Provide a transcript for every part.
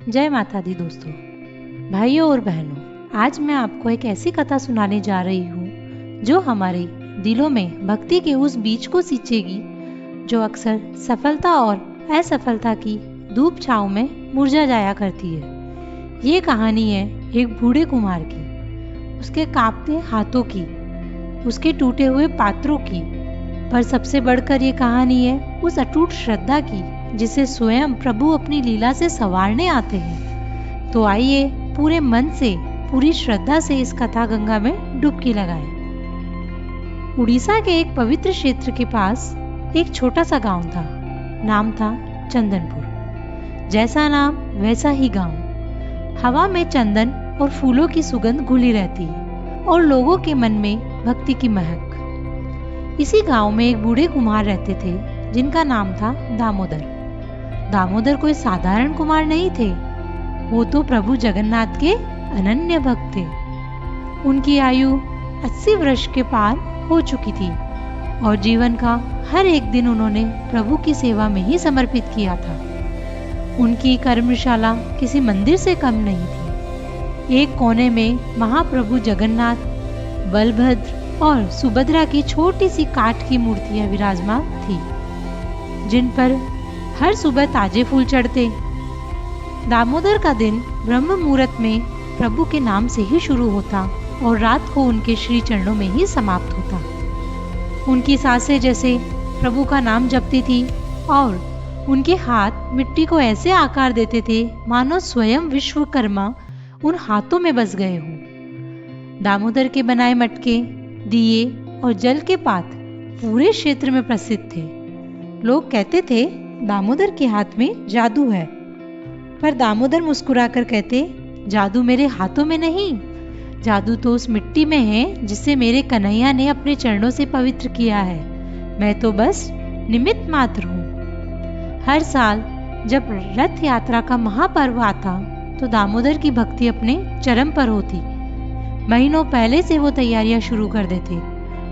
जय माता दी दोस्तों, भाइयों और बहनों, आज मैं आपको एक ऐसी कथा सुनाने जा रही हूँ जो हमारे दिलों में भक्ति के उस बीज को सींचेगी जो अक्सर सफलता और असफलता की धूप छांव में मुरझा जाया करती है। ये कहानी है एक बूढ़े कुम्हार की, उसके कांपते हाथों की, उसके टूटे हुए पात्रों की, पर सबसे बढ़कर ये कहानी है उस अटूट श्रद्धा की जिसे स्वयं प्रभु अपनी लीला से संवारने आते हैं। तो आइए पूरे मन से, पूरी श्रद्धा से इस कथा गंगा में डुबकी लगाएं। उड़ीसा के एक पवित्र क्षेत्र के पास एक छोटा सा गांव था। नाम था चंदनपुर। जैसा नाम वैसा ही गांव। हवा में चंदन और फूलों की सुगंध घुली रहती है और लोगों के मन में भक्ति की महक। इसी गांव में एक बूढ़े कुम्हार रहते थे जिनका नाम था दामोदर। दामोदर कोई साधारण कुम्हार नहीं थे, वो तो प्रभु जगन्नाथ के अनन्य भक्त थे। उनकी आयु 80 वर्ष के पार हो चुकी थी और जीवन का हर एक दिन उन्होंने प्रभु की सेवा में ही समर्पित किया था। उनकी कर्मशाला किसी मंदिर से कम नहीं थी। एक कोने में महाप्रभु जगन्नाथ, बलभद्र और सुभद्रा की छोटी सी काठ की मूर्तियां विराजमान थी, जिन पर हर सुबह ताजे फूल चढ़ते। दामोदर का दिन ब्रह्म मुहूर्त में प्रभु के नाम से ही शुरू होता और रात को उनके श्री चरणों में ही समाप्त होता। उनकी सांसें जैसे प्रभु का नाम जपती थी और उनके हाथ मिट्टी को ऐसे आकार देते थे मानो स्वयं विश्वकर्मा उन हाथों में बस गए हों। दामोदर के बनाए मटके, दिए और जल के पात्र पूरे क्षेत्र में प्रसिद्ध थे। लोग कहते थे दामोदर के हाथ में जादू है, पर दामोदर मुस्कुराकर कहते, जादू मेरे हाथों में नहीं, जादू तो उस मिट्टी में है जिसे मेरे कन्हैया ने अपने चरणों से पवित्र किया है। मैं तो बस निमित्त मात्र हूँ। हर साल जब रथ यात्रा का महापर्व आता तो दामोदर की भक्ति अपने चरम पर होती। महीनों पहले से वो तैयारियां शुरू कर देते।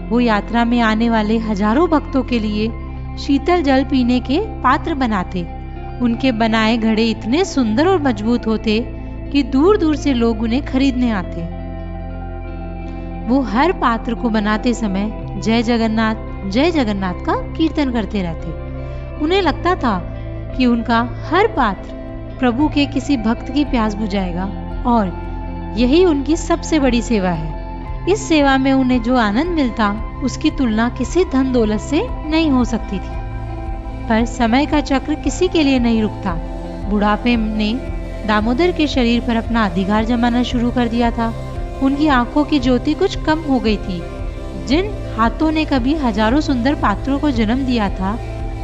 वो यात्रा में आने वाले हजारों भक्तों के लिए शीतल जल पीने के पात्र बनाते। उनके बनाए घड़े इतने सुंदर और मजबूत होते कि दूर दूर से लोग उन्हें खरीदने आते। वो हर पात्र को बनाते समय जय जगन्नाथ का कीर्तन करते रहते। उन्हें लगता था कि उनका हर पात्र प्रभु के किसी भक्त की प्यास बुझाएगा और यही उनकी सबसे बड़ी सेवा है। इस सेवा में उन्हें जो आनंद मिलता उसकी तुलना किसी धन दौलत से नहीं हो सकती थी। पर समय का चक्र किसी के लिए नहीं रुकता। बुढ़ापे ने दामोदर के शरीर पर अपना अधिकार जमाना शुरू कर दिया था। उनकी आंखों की ज्योति कुछ कम हो गई थी। जिन हाथों ने कभी हजारों सुंदर पात्रों को जन्म दिया था,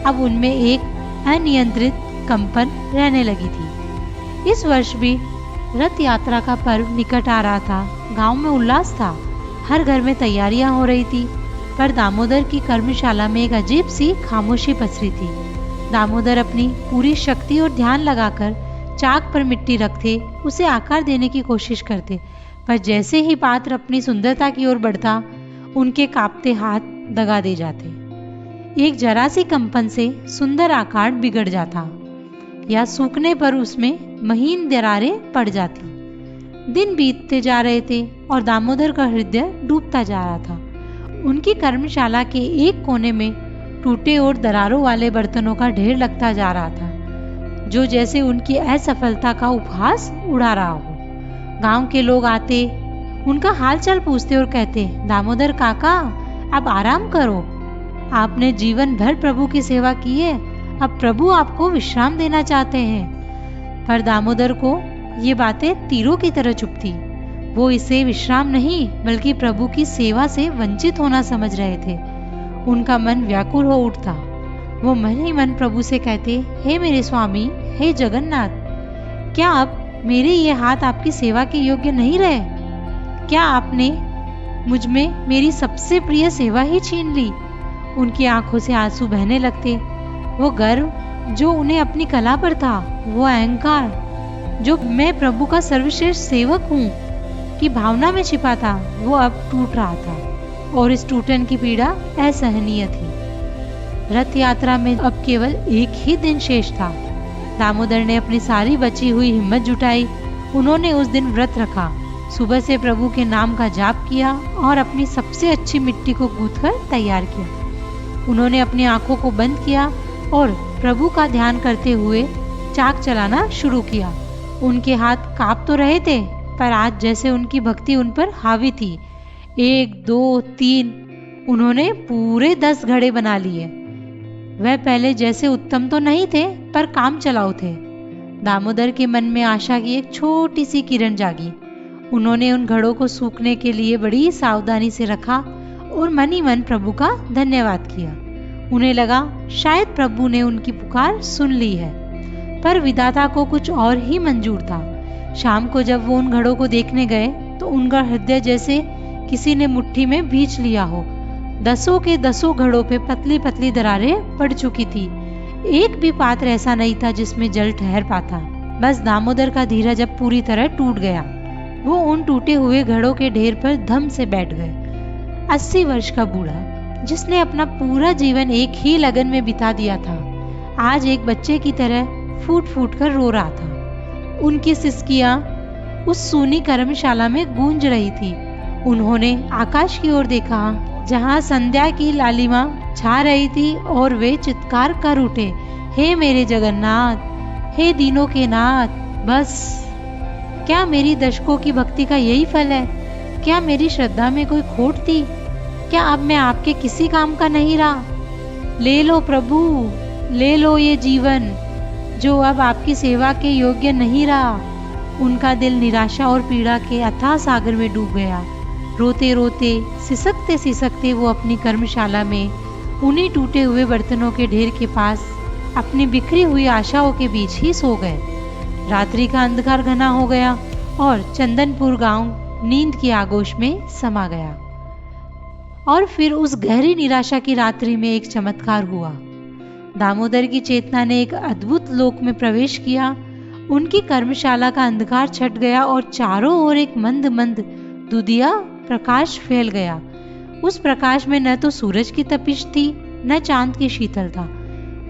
अब उनमें एक अनियंत्रित कंपन रहने लगी थी। इस वर्ष भी रथ यात्रा का पर्व निकट आ रहा था। गांव में उल्लास था, हर घर में तैयारियां हो रही थी, पर दामोदर की कर्मशाला में एक अजीब सी खामोशी पसरी थी। दामोदर अपनी पूरी शक्ति और ध्यान लगाकर चाक पर मिट्टी रखते, उसे आकार देने की कोशिश करते, पर जैसे ही पात्र अपनी सुंदरता की ओर बढ़ता, उनके कांपते हाथ दगा दे जाते। एक जरा सी कंपन से सुंदर आकार बिगड़ जाता या सूखने पर उसमें महीन दरारें पड़ जाती। दिन बीतते जा रहे थे और दामोदर का हृदय डूबता जा रहा था। उनकी कर्मशाला के एक कोने में टूटे और दरारों वाले बर्तनों का ढेर लगता जा रहा था, जो जैसे उनकी असफलता का उपहास उड़ा रहा हो। गांव के लोग आते, उनका हालचाल पूछते और कहते, दामोदर काका, अब आराम करो, आपने जीवन भर प्रभु की सेवा की है, अब प्रभु आपको विश्राम देना चाहते हैं। पर दामोदर को ये बातें तीरों की तरह चुभती। वो इसे विश्राम नहीं बल्कि प्रभु की सेवा से वंचित होना समझ रहे थे। उनका मन व्याकुल हो उठता। वो मन ही मन प्रभु से कहते, हे मेरे स्वामी, हे जगन्नाथ, क्या अब मेरे ये हाथ आपकी सेवा के योग्य नहीं रहे? क्या आपने मुझ में मेरी सबसे प्रिय सेवा ही छीन ली? उनकी आंखों से आंसू बहने लगते। वो गर्व जो उन्हें अपनी कला पर था, वो अहंकार जो मैं प्रभु का सर्वश्रेष्ठ सेवक हूँ की भावना में छिपा था, वो अब टूट रहा था और इस टूटन की पीड़ा असहनीय थी। रथ यात्रा में अब केवल एक ही दिन शेष था। दामोदर ने अपनी सारी बची हुई हिम्मत जुटाई। उन्होंने उस दिन व्रत रखा, सुबह से प्रभु के नाम का जाप किया और अपनी सबसे अच्छी मिट्टी को गूंथकर तैयार किया। उन्होंने अपनी आंखों को बंद किया और प्रभु का ध्यान करते हुए चाक चलाना शुरू किया। उनके हाथ कांप तो रहे थे, पर आज जैसे उनकी भक्ति उन पर हावी थी। 1 2 3 उन्होंने पूरे 10 घड़े बना लिए। वह पहले जैसे उत्तम तो नहीं थे, पर काम चलाऊ थे। दामोदर के मन में आशा की एक छोटी सी किरण जागी। उन्होंने उन घड़ों को सूखने के लिए बड़ी सावधानी से रखा और मन ही मन प्रभु का धन्यवाद किया। उन्हें लगा शायद प्रभु ने उनकी पुकार सुन ली है, पर विधाता को कुछ और ही मंजूर था। शाम को जब वो उन घड़ों को देखने गए तो उनका हृदय जैसे किसी ने मुट्ठी में भींच लिया हो। 10 के 10 घड़ों पे पतली पतली दरारें पड़ चुकी थी। एक भी पात्र ऐसा नहीं था जिसमें जल ठहर पाता। बस दामोदर का धीरज अब पूरी तरह टूट गया। वो उन टूटे हुए घड़ों के ढेर पर धम से बैठ गए। 80 वर्ष का बूढ़ा, जिसने अपना पूरा जीवन एक ही लगन में बिता दिया था, आज एक बच्चे की तरह फूट फूट कर रो रहा था। उनकी सिसकियां उस सूनी कर्मशाला में गूंज रही थी। उन्होंने आकाश की ओर देखा, जहां संध्या की लालिमा छा रही थी, और वे चित्कार कर उठे, हे मेरे जगन्नाथ, हे दीनों के नाथ, बस क्या मेरी दशकों की भक्ति का यही फल है? क्या मेरी श्रद्धा में कोई खोट थी? क्या अब मैं आपके किसी काम का नहीं रहा? ले लो प्रभु, ले लो ये जीवन जो अब आपकी सेवा के योग्य नहीं रहा। उनका दिल निराशा और पीड़ा के अथाह सागर में डूब गया। रोते रोते, सिसकते सिसकते वो अपनी कर्मशाला में उन्हीं टूटे हुए बर्तनों के ढेर के पास अपनी बिखरी हुई आशाओं के बीच ही सो गए। रात्रि का अंधकार घना हो गया और चंदनपुर गांव नींद की आगोश में समा गया। और फिर उस गहरी निराशा की रात्रि में एक चमत्कार हुआ। दामोदर की चेतना ने एक अद्भुत लोक में प्रवेश किया। उनकी कर्मशाला का अंधकार छट गया और चारों ओर एक मंद मंद दुधिया प्रकाश फैल गया। उस प्रकाश में न तो सूरज की तपिश थी, न चांद की शीतलता।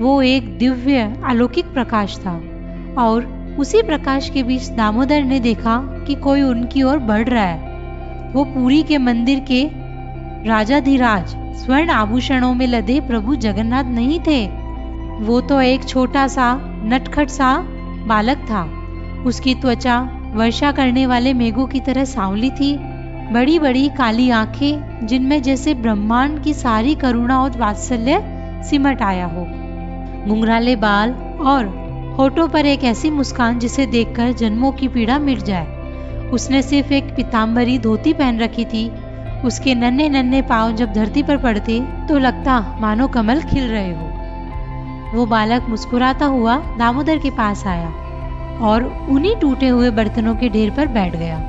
वो एक दिव्य अलौकिक प्रकाश था। और उसी प्रकाश के बीच दामोदर ने देखा कि कोई उनकी ओर बढ़ रहा है। वो पुरी के मंदिर के राजाधिराज स्वर्ण आभूषणों में लदे प्रभु जगन्नाथ नहीं थे। वो तो एक छोटा सा नटखट सा बालक था। उसकी त्वचा वर्षा करने वाले मेघों की तरह सांवली थी। बड़ी बड़ी काली आंखें, जिनमें जैसे ब्रह्मांड की सारी करुणा और वात्सल्य सिमट आया हो। घुंघराले बाल और होठों पर एक ऐसी मुस्कान जिसे देखकर जन्मों की पीड़ा मिट जाए। उसने सिर्फ एक पीताम्बरी धोती पहन रखी थी। उसके नन्हे नन्हे पांव जब धरती पर पड़ते तो लगता मानो कमल खिल रहे हो। वो बालक मुस्कुराता हुआ दामोदर के पास आया और उन्हीं टूटे हुए बर्तनों के ढेर पर बैठ गया।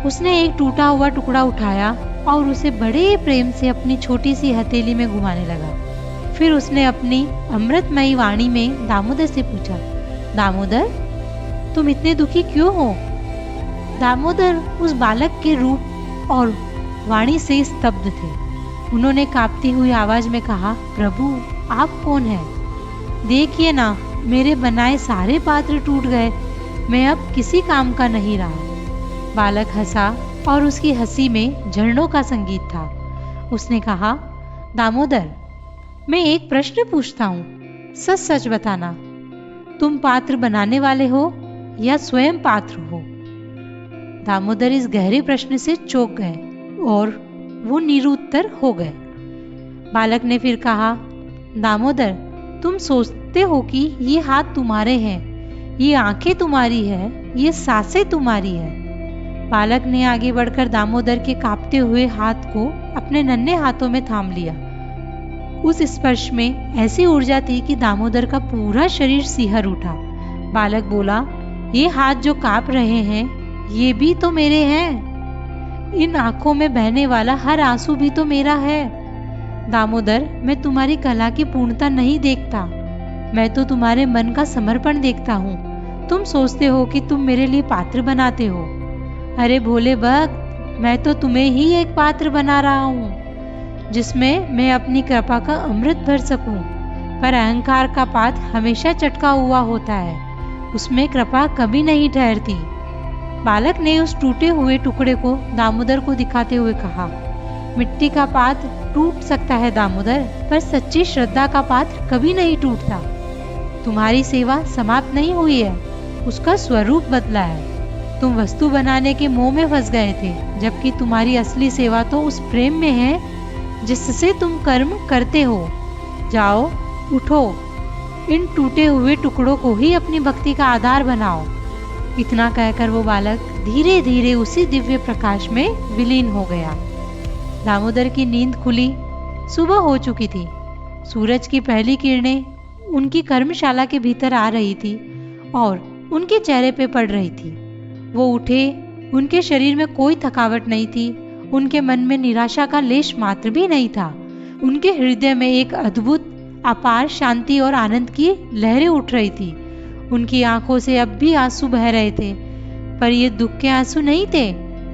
उसने एक टूटा हुआ टुकड़ा उठाया और उसे बड़े प्रेम से अपनी छोटी सी हथेली में घुमाने लगा। फिर उसने अपनी अमृतमयी वाणी में दामोदर से पूछा, दामोदर, तुम इतने दुखी क्यों हो? दामोदर उस बालक के रूप और वाणी से स्तब्ध थे। उन्होंने कांपती हुई आवाज में कहा, प्रभु, आप कौन हैं? देखिए ना, मेरे बनाए सारे पात्र टूट गए। मैं अब किसी काम का नहीं रहा। बालक हंसा और उसकी हंसी में झरनों का संगीत था। उसने कहा, दामोदर, मैं एक प्रश्न पूछता हूँ, सच सच बताना, तुम पात्र बनाने वाले हो या स्वयं पात्र हो? दामोदर इस गहरे प्रश्न से चौंक गए और वो निरुत्तर हो गए। बालक ने फिर कहा, दामोदर, तुम सोचते हो कि ये हाथ तुम्हारे हैं, ये आंखें तुम्हारी है, ये सांसें तुम्हारी है। बालक ने आगे बढ़कर दामोदर के कांपते हुए हाथ को अपने नन्हे हाथों में थाम लिया। उस स्पर्श में ऐसी ऊर्जा थी कि दामोदर का पूरा शरीर सिहर उठा। बालक बोला, ये हाथ जो कांप रहे हैं, ये भी तो मेरे हैं। इन आंखों में बहने वाला हर आंसू भी तो मेरा है। दामोदर, मैं तुम्हारी कला की पूर्णता नहीं देखता, मैं तो तुम्हारे मन का समर्पण देखता हूँ। तुम सोचते हो कि तुम मेरे लिए पात्र बनाते हो। अरे भोले भक्त, मैं तो तुम्हें ही एक पात्र बना रहा हूँ, जिसमें मैं अपनी कृपा का अमृत भर सकूं। पर अहंकार का पात हमेशा चटका हुआ होता है। उसमें कृपा कभी नहीं ठहरती। बालक ने उस टूटे हुए टुकड़े को दामोदर को दिखाते हुए कहा, मिट्टी का पात्र टूट सकता है दामोदर, पर सच्ची श्रद्धा का पात्र कभी नहीं टूटता। तुम्हारी सेवा समाप्त नहीं हुई है, उसका स्वरूप बदला है। तुम वस्तु बनाने के मोह में फंस गए थे, जबकि तुम्हारी असली सेवा तो उस प्रेम में है जिससे तुम कर्म करते हो। जाओ, उठो, इन टूटे हुए टुकड़ों को ही अपनी भक्ति का आधार बनाओ। इतना कहकर वो बालक धीरे धीरे उसी दिव्य प्रकाश में विलीन हो गया। दामोदर की नींद खुली। सुबह हो चुकी थी। सूरज की पहली किरणें उनकी कर्मशाला के भीतर आ रही थी और उनके चेहरे पे पड़ रही थी। वो उठे। उनके शरीर में कोई थकावट नहीं थी। उनके मन में निराशा का लेश मात्र भी नहीं था। उनके हृदय में एक अद्भुत अपार शांति और आनंद की लहरें उठ रही थी। उनकी आंखों से अब भी आंसू बह रहे थे, पर ये दुख के आंसू नहीं थे।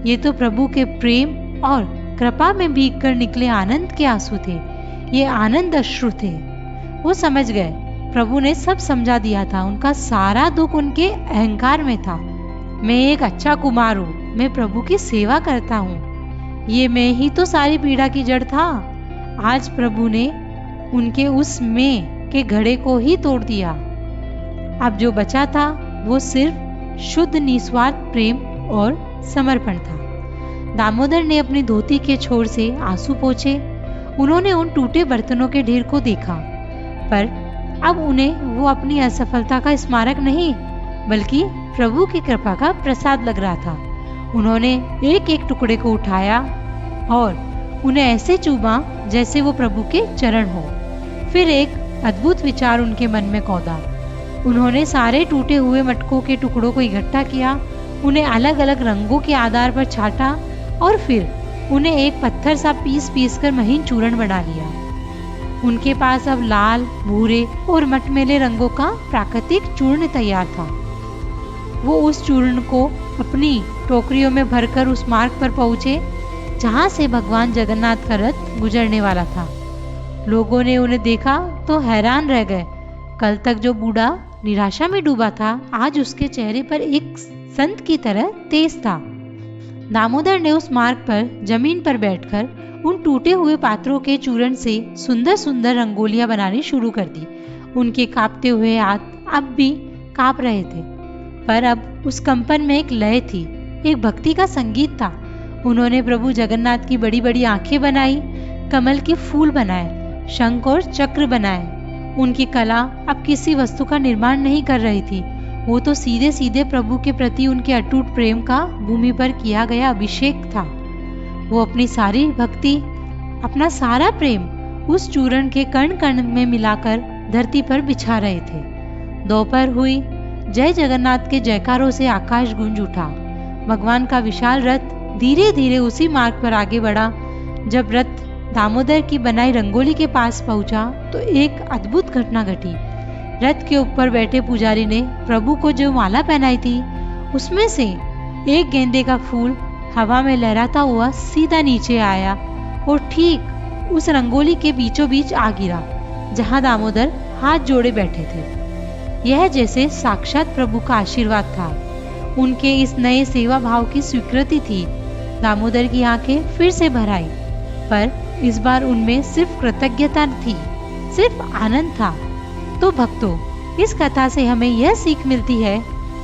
ये तो प्रभु के प्रेम और कृपा में भीगकर निकले आनंद के आंसू थे। ये आनंद अश्रु थे। वो समझ गए, प्रभु ने सब समझा दिया था। उनका सारा दुख उनके अहंकार में था। मैं एक अच्छा कुमार हूँ, मैं प्रभु की सेवा करता हूँ, ये मैं ही तो सारी पीड़ा की जड़ था। आज प्रभु ने उनके उस मैं के घड़े को ही तोड़ दिया। अब जो बचा था वो सिर्फ शुद्ध निस्वार्थ प्रेम और समर्पण था। दामोदर ने अपनी धोती के छोर से आंसू पोंछे। उन्होंने उन टूटे बर्तनों के ढेर को देखा, पर अब उन्हें वो अपनी असफलता का स्मारक नहीं, बल्कि प्रभु की कृपा का प्रसाद लग रहा था। उन्होंने एक एक टुकड़े को उठाया और उन्हें ऐसे चूमा जैसे वो प्रभु के चरण हो। फिर एक अद्भुत विचार उनके मन में कौंधा। उन्होंने सारे टूटे हुए मटकों के टुकड़ों को इकट्ठा किया, उन्हें अलग अलग रंगों के आधार पर छाटा और फिर उन्हें एक पत्थर सा पीस कर महीन चूर्ण बना लिया। उनके पास अब लाल, भूरे और मटमैले रंगों का प्राकृतिक चूर्ण तैयार था। वो उस चूर्ण को अपनी टोकरियों में भरकर उस मार्ग पर पहुंचे जहां से भगवान जगन्नाथ का रथ गुजरने वाला था। लोगों ने उन्हें देखा तो हैरान रह गए। कल तक जो बूढ़ा निराशा में डूबा था, आज उसके चेहरे पर एक संत की तरह तेज था। दामोदर ने उस मार्ग पर जमीन पर बैठकर उन टूटे हुए पात्रों के चूर्ण से सुंदर सुंदर रंगोलियां बनानी शुरू कर दी। उनके कांपते हुए हाथ अब भी कांप रहे थे, पर अब उस कंपन में एक लय थी, एक भक्ति का संगीत था। उन्होंने प्रभु जगन्नाथ की बड़ी बड़ी आंखें बनाई, कमल के फूल बनाए, शंख और चक्र बनाए। उनकी कला अब किसी वस्तु का निर्माण नहीं कर रही थी, वो तो सीधे सीधे प्रभु के प्रति उनके अटूट प्रेम का भूमि पर किया गया अभिषेक था। वो अपनी सारी भक्ति, अपना सारा प्रेम उस चूर्ण के कण कण में मिलाकर धरती पर बिछा रहे थे। दोपहर हुई। जय जगन्नाथ के जयकारों से आकाश गूंज उठा। भगवान का विशाल रथ धीरे धीरे उसी मार्ग पर आगे बढ़ा। जब रथ दामोदर की बनाई रंगोली के पास पहुंचा तो एक अद्भुत घटना घटी। रथ के ऊपर बैठे पुजारी ने प्रभु को जो माला पहनाई थी, उसमें से एक गेंदे का फूल हवा में लहराता हुआ सीधा नीचे आया और ठीक उस रंगोली के बीचों बीच आ गिरा जहां दामोदर हाथ जोड़े बैठे थे। यह जैसे साक्षात प्रभु का आशीर्वाद था, उनके इस नए सेवा भाव की स्वीकृति थी। दामोदर की आंखें फिर से भर आई, पर इस बार उनमें सिर्फ कृतज्ञता थी, सिर्फ आनंद था। तो भक्तों, इस कथा से हमें यह सीख मिलती है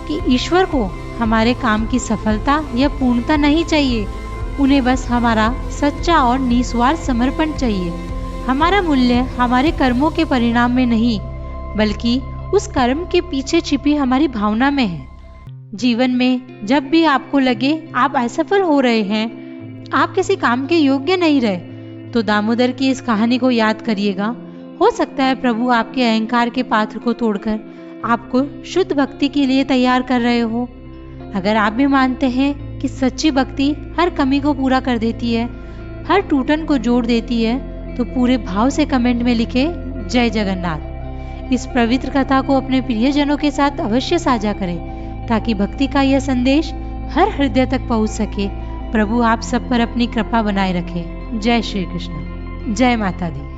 कि ईश्वर को हमारे काम की सफलता या पूर्णता नहीं चाहिए, उन्हें बस हमारा सच्चा और निस्वार्थ समर्पण चाहिए। हमारा मूल्य हमारे कर्मों के परिणाम में नहीं, बल्कि उस कर्म के पीछे छिपी हमारी भावना में है। जीवन में जब भी आपको लगे आप असफल हो रहे हैं, आप किसी काम के योग्य नहीं रहे, तो दामोदर की इस कहानी को याद करिएगा। हो सकता है प्रभु आपके अहंकार के पात्र को तोड़कर आपको शुद्ध भक्ति के लिए तैयार कर रहे हो। अगर आप भी मानते हैं कि सच्ची भक्ति हर कमी को पूरा कर देती है, हर टूटन को जोड़ देती है, तो पूरे भाव से कमेंट में लिखे जय जगन्नाथ। इस पवित्र कथा को अपने प्रियजनों के साथ अवश्य साझा करें, ताकि भक्ति का यह संदेश हर हृदय तक पहुंच सके। प्रभु आप सब पर अपनी कृपा बनाए रखे। जय श्री कृष्ण। जय माता दी।